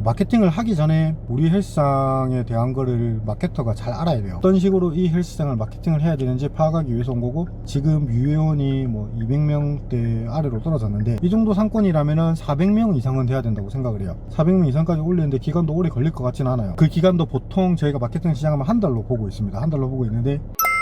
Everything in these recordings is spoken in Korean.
마케팅을 하기 전에 우리 헬스장에 대한 거를 마케터가 잘 알아야 돼요. 어떤 식으로 이 헬스장을 마케팅을 해야 되는지 파악하기 위해서 온 거고, 지금 유회원이 뭐 200명대 아래로 떨어졌는데 이 정도 상권이라면은 400명 이상은 돼야 된다고 생각을 해요. 400명 이상까지 올리는데 기간도 오래 걸릴 것 같진 않아요. 그 기간도 보통 저희가 마케팅 시작하면 한 달로 보고 있습니다. 한 달로 보고 있는데,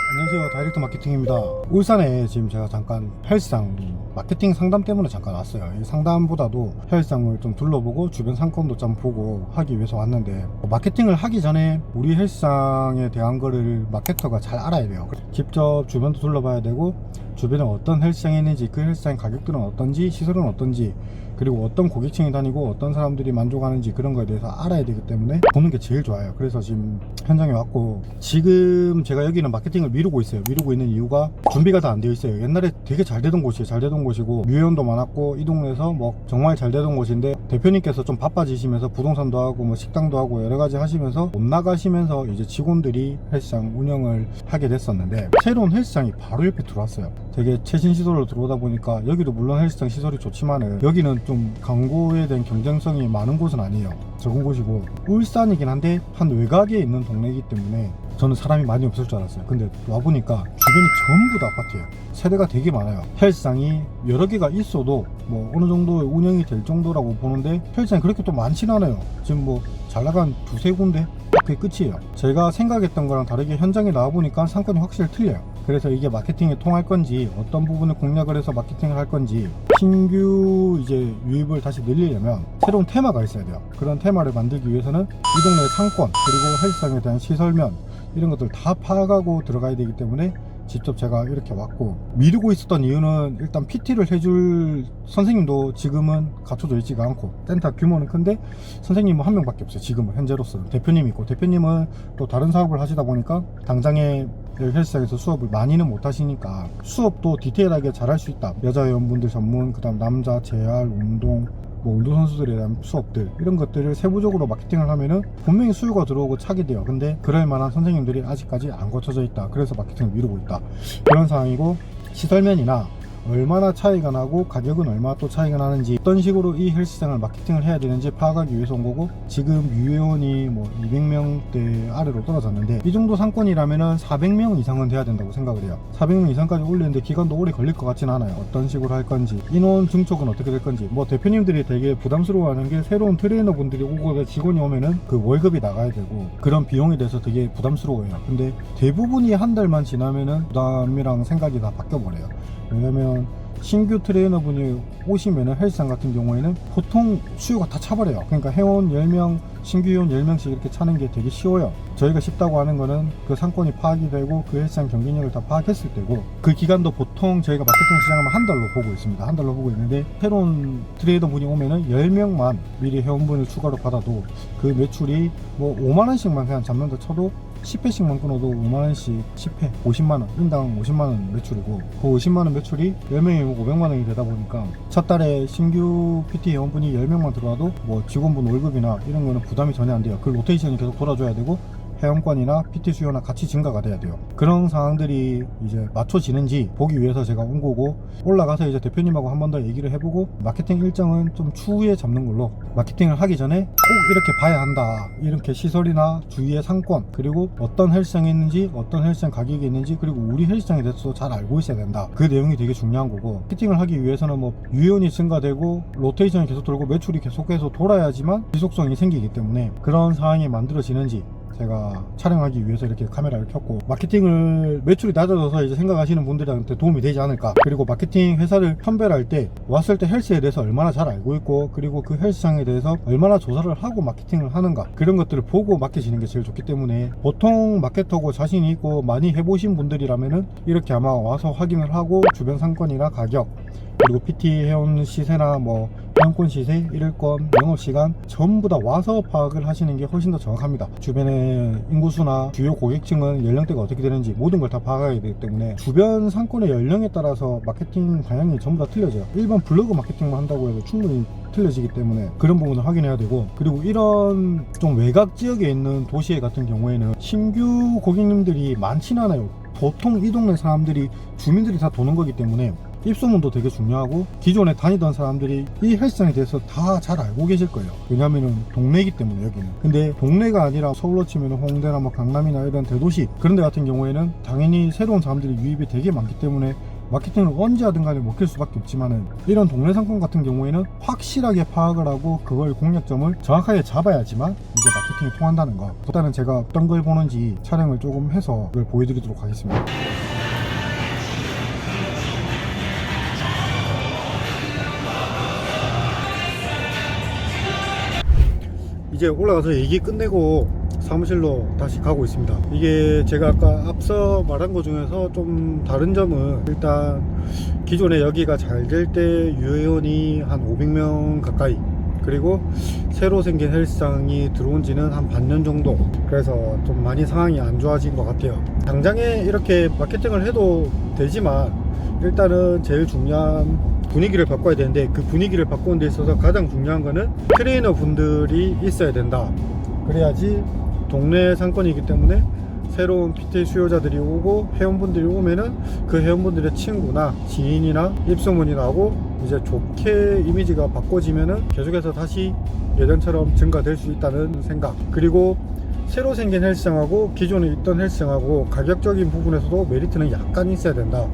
안녕하세요, 다이렉트 마케팅입니다. 울산에 지금 제가 잠깐 헬스장 마케팅 상담 때문에 잠깐 왔어요. 이 상담보다도 헬스장을 좀 둘러보고 주변 상권도 좀 보고 하기 위해서 왔는데, 마케팅을 하기 전에 우리 헬스장에 대한 거를 마케터가 잘 알아야 돼요. 직접 주변도 둘러봐야 되고, 주변에 어떤 헬스장이 있는지, 그 헬스장 가격들은 어떤지, 시설은 어떤지, 그리고 어떤 고객층이 다니고 어떤 사람들이 만족하는지, 그런 거에 대해서 알아야 되기 때문에 보는 게 제일 좋아요. 그래서 지금 현장에 왔고, 지금 제가 여기는 마케팅을 미루고 있어요. 미루고 있는 이유가 준비가 다 안 되어 있어요. 옛날에 되게 잘 되던 곳이에요. 잘 되던 곳이고 유회원도 많았고 이 동네에서 뭐 정말 잘 되던 곳인데, 대표님께서 좀 바빠지시면서 부동산도 하고 뭐 식당도 하고 여러 가지 하시면서 못 나가시면서 이제 직원들이 헬스장 운영을 하게 됐었는데, 새로운 헬스장이 바로 옆에 들어왔어요. 되게 최신 시설로 들어오다 보니까, 여기도 물론 헬스장 시설이 좋지만은 여기는 좀 광고에 대한 경쟁성이 많은 곳은 아니에요. 적은 곳이고 울산이긴 한데 한 외곽에 있는 동네이기 때문에 저는 사람이 많이 없을 줄 알았어요. 근데 와보니까 주변이 전부 다 아파트예요. 세대가 되게 많아요. 헬스장이 여러 개가 있어도 뭐 어느 정도 운영이 될 정도라고 보는데, 헬스장이 그렇게 또 많진 않아요. 지금 뭐 잘 나간 두세 군데, 그게 끝이에요. 제가 생각했던 거랑 다르게 현장에 나와보니까 상권이 확실히 틀려요. 그래서 이게 마케팅에 통할 건지, 어떤 부분을 공략을 해서 마케팅을 할 건지, 신규 이제 유입을 다시 늘리려면 새로운 테마가 있어야 돼요. 그런 테마를 만들기 위해서는 이 동네의 상권, 그리고 헬스장에 대한 시설면, 이런 것들 다 파악하고 들어가야 되기 때문에 직접 제가 이렇게 왔고, 미루고 있었던 이유는 일단 PT를 해줄 선생님도 지금은 갖춰져 있지가 않고, 센터 규모는 큰데 선생님은 한 명밖에 없어요. 지금은 현재로서는 대표님이 있고, 대표님은 또 다른 사업을 하시다 보니까 당장에 헬스장에서 수업을 많이는 못 하시니까 수업도 디테일하게 잘 할 수 있다. 여자 회원분들 전문, 그 다음 남자 재활, 운동, 뭐 운동선수들에 대한 수업들, 이런 것들을 세부적으로 마케팅을 하면은 분명히 수요가 들어오고 차게 돼요. 근데 그럴 만한 선생님들이 아직까지 안 거쳐져 있다. 그래서 마케팅을 미루고 있다. 그런 상황이고, 시설면이나 얼마나 차이가 나고 가격은 얼마나 또 차이가 나는지, 어떤 식으로 이 헬스장을 마케팅을 해야 되는지 파악하기 위해서 온 거고, 지금 유회원이 뭐 200명대 아래로 떨어졌는데 이 정도 상권이라면은 400명 이상은 돼야 된다고 생각을 해요. 400명 이상까지 올리는데 기간도 오래 걸릴 것 같진 않아요. 어떤 식으로 할 건지, 인원 증촉은 어떻게 될 건지, 뭐 대표님들이 되게 부담스러워하는 게, 새로운 트레이너 분들이 오고 직원이 오면은 그 월급이 나가야 되고 그런 비용에 대해서 되게 부담스러워해요. 근데 대부분이 한 달만 지나면은 부담이랑 생각이 다 바뀌어 버려요. 왜냐면 신규 트레이너분이 오시면은 헬스장 같은 경우에는 보통 수요가 다 차버려요. 그러니까 회원 10명, 신규 회원 10명씩 이렇게 차는 게 되게 쉬워요. 저희가 쉽다고 하는 거는 그 상권이 파악이 되고 그 헬스장 경쟁력을 다 파악했을 때고, 그 기간도 보통 저희가 마케팅 시작하면 한 달로 보고 있습니다. 한 달로 보고 있는데, 새로운 트레이너 분이 오면은 10명만 미리 회원분을 추가로 받아도 그 매출이 뭐 5만원씩만 그냥 잡는다 쳐도 10회씩만 끊어도 5만원씩 10회 50만원, 인당 50만원 매출이고, 그 50만원 매출이 10명이면 500만원이 되다 보니까 첫 달에 신규 PT 회원분이 10명만 들어와도 뭐 직원분 월급이나 이런 거는 부담이 전혀 안 돼요. 그 로테이션이 계속 돌아줘야 되고, 회원권이나 PT 수요나 같이 증가가 돼야 돼요. 그런 상황들이 이제 맞춰지는지 보기 위해서 제가 온 거고, 올라가서 이제 대표님하고 한 번 더 얘기를 해보고, 마케팅 일정은 좀 추후에 잡는 걸로, 마케팅을 하기 전에 꼭 이렇게 봐야 한다. 이렇게 시설이나 주위의 상권, 그리고 어떤 헬스장이 있는지, 어떤 헬스장 가격이 있는지, 그리고 우리 헬스장에 대해서 잘 알고 있어야 된다. 그 내용이 되게 중요한 거고, 마케팅을 하기 위해서는 뭐 유연이 증가되고 로테이션이 계속 돌고 매출이 계속해서 돌아야지만 지속성이 생기기 때문에, 그런 상황이 만들어지는지 제가 촬영하기 위해서 이렇게 카메라를 켰고, 마케팅을 매출이 낮아져서 이제 생각하시는 분들한테 도움이 되지 않을까, 그리고 마케팅 회사를 선별할 때 왔을 때 헬스에 대해서 얼마나 잘 알고 있고, 그리고 그 헬스장에 대해서 얼마나 조사를 하고 마케팅을 하는가, 그런 것들을 보고 맡기시는 게 제일 좋기 때문에, 보통 마케터고 자신이 있고 많이 해보신 분들이라면은 이렇게 아마 와서 확인을 하고 주변 상권이나 가격, 그리고 PT 회원 시세나 뭐 회원권 시세, 일일권, 영업시간 전부 다 와서 파악을 하시는 게 훨씬 더 정확합니다. 주변의 인구수나 주요 고객층은 연령대가 어떻게 되는지 모든 걸 다 파악해야 되기 때문에, 주변 상권의 연령에 따라서 마케팅 방향이 전부 다 틀려져요. 일반 블로그 마케팅만 한다고 해도 충분히 틀려지기 때문에 그런 부분을 확인해야 되고, 그리고 이런 좀 외곽 지역에 있는 도시 같은 경우에는 신규 고객님들이 많지는 않아요. 보통 이 동네 사람들이, 주민들이 다 도는 거기 때문에 입소문도 되게 중요하고 기존에 다니던 사람들이 이 헬스장에 대해서 다 잘 알고 계실 거예요. 왜냐면은 동네이기 때문에 여기는. 근데 동네가 아니라 서울로 치면 홍대나 뭐 강남이나 이런 대도시 그런 데 같은 경우에는 당연히 새로운 사람들이 유입이 되게 많기 때문에 마케팅을 언제 하든 간에 먹힐 수밖에 없지만은 이런 동네 상권 같은 경우에는 확실하게 파악을 하고 그걸 공략점을 정확하게 잡아야지만 이제 마케팅이 통한다는 거. 일단은 제가 어떤 걸 보는지 촬영을 조금 해서 그걸 보여드리도록 하겠습니다. 이제 올라가서 얘기 끝내고 사무실로 다시 가고 있습니다. 이게 제가 아까 앞서 말한 것 중에서 좀 다른 점은 일단 기존에 여기가 잘 될 때 유회원이 한 500명 가까이, 그리고 새로 생긴 헬스장이 들어온 지는 한 반년 정도, 그래서 좀 많이 상황이 안 좋아진 것 같아요. 당장에 이렇게 마케팅을 해도 되지만 일단은 제일 중요한 분위기를 바꿔야 되는데, 그 분위기를 바꾸는 데 있어서 가장 중요한 거는 트레이너 분들이 있어야 된다. 그래야지 동네 상권이기 때문에 새로운 PT 수요자들이 오고 회원분들이 오면은 그 회원분들의 친구나 지인이나 입소문이 나고 이제 좋게 이미지가 바꿔지면은 계속해서 다시 예전처럼 증가될 수 있다는 생각. 그리고 새로 생긴 헬스장하고 기존에 있던 헬스장하고 가격적인 부분에서도 메리트는 약간 있어야 된다.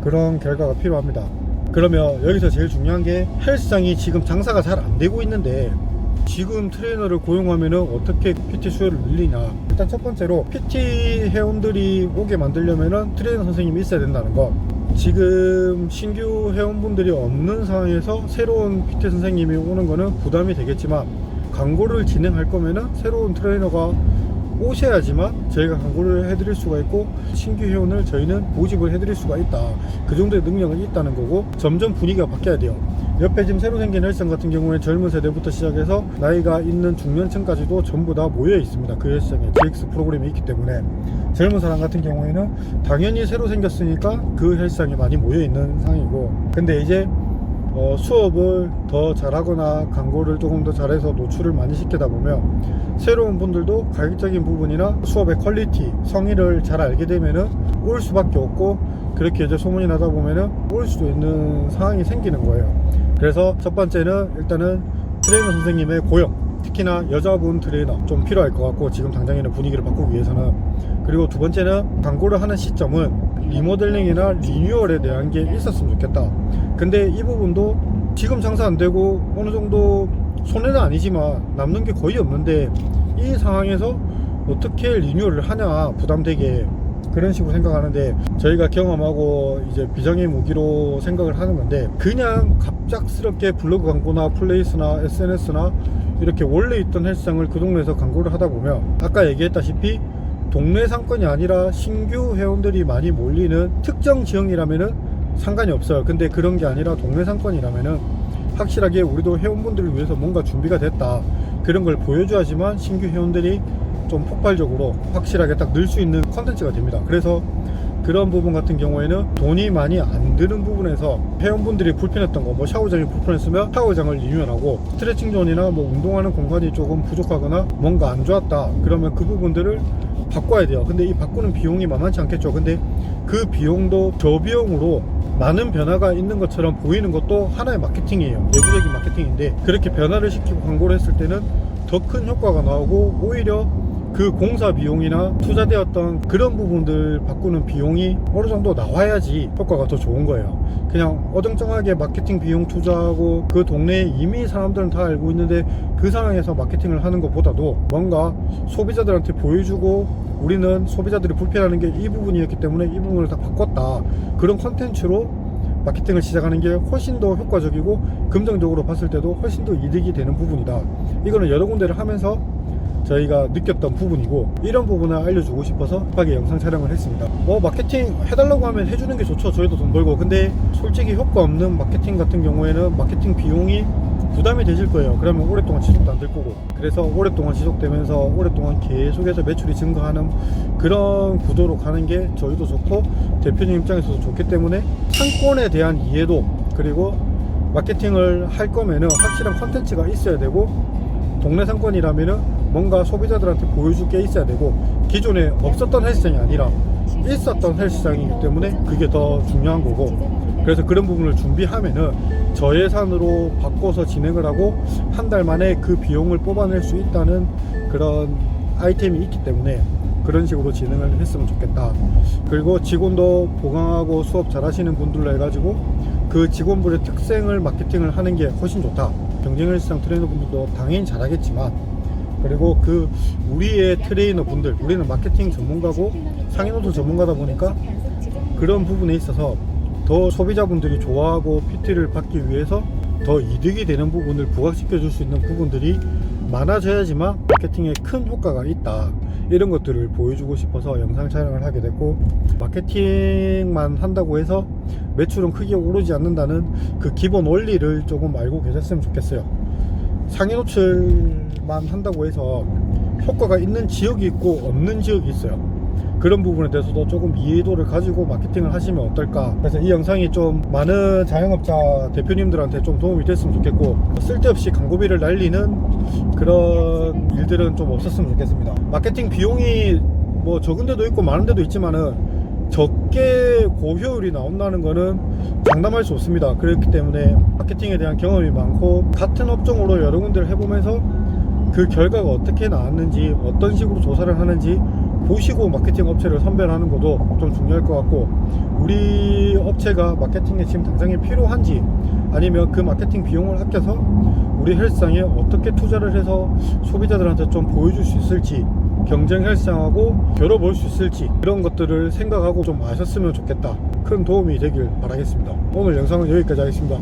그런 결과가 필요합니다. 그러면 여기서 제일 중요한 게 헬스장이 지금 장사가 잘 안 되고 있는데 지금 트레이너를 고용하면은 어떻게 PT 수요를 늘리냐. 일단 첫 번째로 PT 회원들이 오게 만들려면은 트레이너 선생님이 있어야 된다는 거. 지금 신규 회원분들이 없는 상황에서 새로운 PT 선생님이 오는 거는 부담이 되겠지만, 광고를 진행할 거면은 새로운 트레이너가 오셔야지만 저희가 광고를 해드릴 수가 있고 신규 회원을 저희는 모집을 해드릴 수가 있다. 그 정도의 능력이 있다는 거고, 점점 분위기가 바뀌어야 돼요. 옆에 지금 새로 생긴 헬스장 같은 경우에 젊은 세대부터 시작해서 나이가 있는 중년층까지도 전부 다 모여 있습니다. 그 헬스장에 GX 프로그램이 있기 때문에 젊은 사람 같은 경우에는 당연히 새로 생겼으니까 그 헬스장에 많이 모여 있는 상황이고, 근데 이제 수업을 더 잘하거나 광고를 조금 더 잘해서 노출을 많이 시키다 보면 새로운 분들도 가격적인 부분이나 수업의 퀄리티, 성의를 잘 알게 되면은 올 수밖에 없고, 그렇게 이제 소문이 나다 보면은 올 수도 있는 상황이 생기는 거예요. 그래서 첫 번째는 일단은 트레이너 선생님의 고용, 특히나 여자분 트레이너 좀 필요할 것 같고, 지금 당장에는 분위기를 바꾸기 위해서는. 그리고 두 번째는 광고를 하는 시점은 리모델링이나 리뉴얼에 대한 게 있었으면 좋겠다. 근데 이 부분도 지금 장사 안 되고 어느 정도 손해는 아니지만 남는 게 거의 없는데, 이 상황에서 어떻게 리뉴얼을 하냐, 부담되게. 그런 식으로 생각하는데, 저희가 경험하고 이제 비장의 무기로 생각을 하는 건데, 그냥 갑작스럽게 블로그 광고나 플레이스나 SNS나 이렇게 원래 있던 헬스장을 그 동네에서 광고를 하다 보면 아까 얘기했다시피 동네 상권이 아니라 신규 회원들이 많이 몰리는 특정 지역이라면은 상관이 없어요. 근데 그런 게 아니라 동네 상권이라면은 확실하게 우리도 회원분들을 위해서 뭔가 준비가 됐다, 그런 걸 보여줘야지만 신규 회원들이 좀 폭발적으로 확실하게 딱 늘 수 있는 컨텐츠가 됩니다. 그래서 그런 부분 같은 경우에는 돈이 많이 안 드는 부분에서 회원분들이 불편했던 거, 뭐 샤워장이 불편했으면 샤워장을 리뉴얼하고, 스트레칭 존이나 뭐 운동하는 공간이 조금 부족하거나 뭔가 안 좋았다 그러면 그 부분들을 바꿔야 돼요. 근데 이 바꾸는 비용이 만만치 않겠죠. 근데 그 비용도 저비용으로 많은 변화가 있는 것처럼 보이는 것도 하나의 마케팅이에요. 내부적인 마케팅인데, 그렇게 변화를 시키고 광고를 했을 때는 더 큰 효과가 나오고, 오히려 그 공사 비용이나 투자되었던 그런 부분들 바꾸는 비용이 어느 정도 나와야지 효과가 더 좋은 거예요. 그냥 어정쩡하게 마케팅 비용 투자하고 그 동네에 이미 사람들은 다 알고 있는데 그 상황에서 마케팅을 하는 것보다도 뭔가 소비자들한테 보여주고, 우리는 소비자들이 불편하는 게 이 부분이었기 때문에 이 부분을 다 바꿨다, 그런 컨텐츠로 마케팅을 시작하는 게 훨씬 더 효과적이고 긍정적으로 봤을 때도 훨씬 더 이득이 되는 부분이다. 이거는 여러 군데를 하면서 저희가 느꼈던 부분이고, 이런 부분을 알려주고 싶어서 급하게 영상 촬영을 했습니다. 뭐 마케팅 해달라고 하면 해주는 게 좋죠. 저희도 돈 벌고. 근데 솔직히 효과 없는 마케팅 같은 경우에는 마케팅 비용이 부담이 되실 거예요. 그러면 오랫동안 지속도 안 될 거고. 그래서 오랫동안 지속되면서 오랫동안 계속해서 매출이 증가하는 그런 구도로 가는 게 저희도 좋고 대표님 입장에서도 좋기 때문에, 상권에 대한 이해도, 그리고 마케팅을 할 거면은 확실한 컨텐츠가 있어야 되고, 동네 상권이라면은 뭔가 소비자들한테 보여줄 게 있어야 되고, 기존에 없었던 헬스장이 아니라 있었던 헬스장이기 때문에 그게 더 중요한 거고, 그래서 그런 부분을 준비하면은 저예산으로 바꿔서 진행을 하고 한 달 만에 그 비용을 뽑아낼 수 있다는 그런 아이템이 있기 때문에 그런 식으로 진행을 했으면 좋겠다. 그리고 직원도 보강하고 수업 잘 하시는 분들로 해가지고 그 직원분의 특성을 마케팅을 하는 게 훨씬 좋다. 경쟁 헬스장 트레이너 분들도 당연히 잘하겠지만, 그리고 그 우리의 트레이너 분들, 우리는 마케팅 전문가고 상인호도 전문가다 보니까 그런 부분에 있어서 더 소비자분들이 좋아하고 PT를 받기 위해서 더 이득이 되는 부분을 부각시켜 줄 수 있는 부분들이 많아져야지만 마케팅에 큰 효과가 있다. 이런 것들을 보여주고 싶어서 영상 촬영을 하게 됐고, 마케팅만 한다고 해서 매출은 크게 오르지 않는다는 그 기본 원리를 조금 알고 계셨으면 좋겠어요. 상위 노출만 한다고 해서 효과가 있는 지역이 있고 없는 지역이 있어요. 그런 부분에 대해서도 조금 이해도를 가지고 마케팅을 하시면 어떨까. 그래서 이 영상이 좀 많은 자영업자 대표님들한테 좀 도움이 됐으면 좋겠고, 쓸데없이 광고비를 날리는 그런 일들은 좀 없었으면 좋겠습니다. 마케팅 비용이 뭐 적은 데도 있고 많은 데도 있지만은 적게 고효율이 나온다는 거는 장담할 수 없습니다. 그렇기 때문에 마케팅에 대한 경험이 많고 같은 업종으로 여러 군데를 해보면서 그 결과가 어떻게 나왔는지, 어떤 식으로 조사를 하는지 보시고 마케팅 업체를 선별하는 것도 좀 중요할 것 같고, 우리 업체가 마케팅에 지금 당장에 필요한지, 아니면 그 마케팅 비용을 아껴서 우리 헬스장에 어떻게 투자를 해서 소비자들한테 좀 보여줄 수 있을지, 경쟁 헬스장하고 겨뤄볼 수 있을지, 이런 것들을 생각하고 좀 아셨으면 좋겠다. 큰 도움이 되길 바라겠습니다. 오늘 영상은 여기까지 하겠습니다.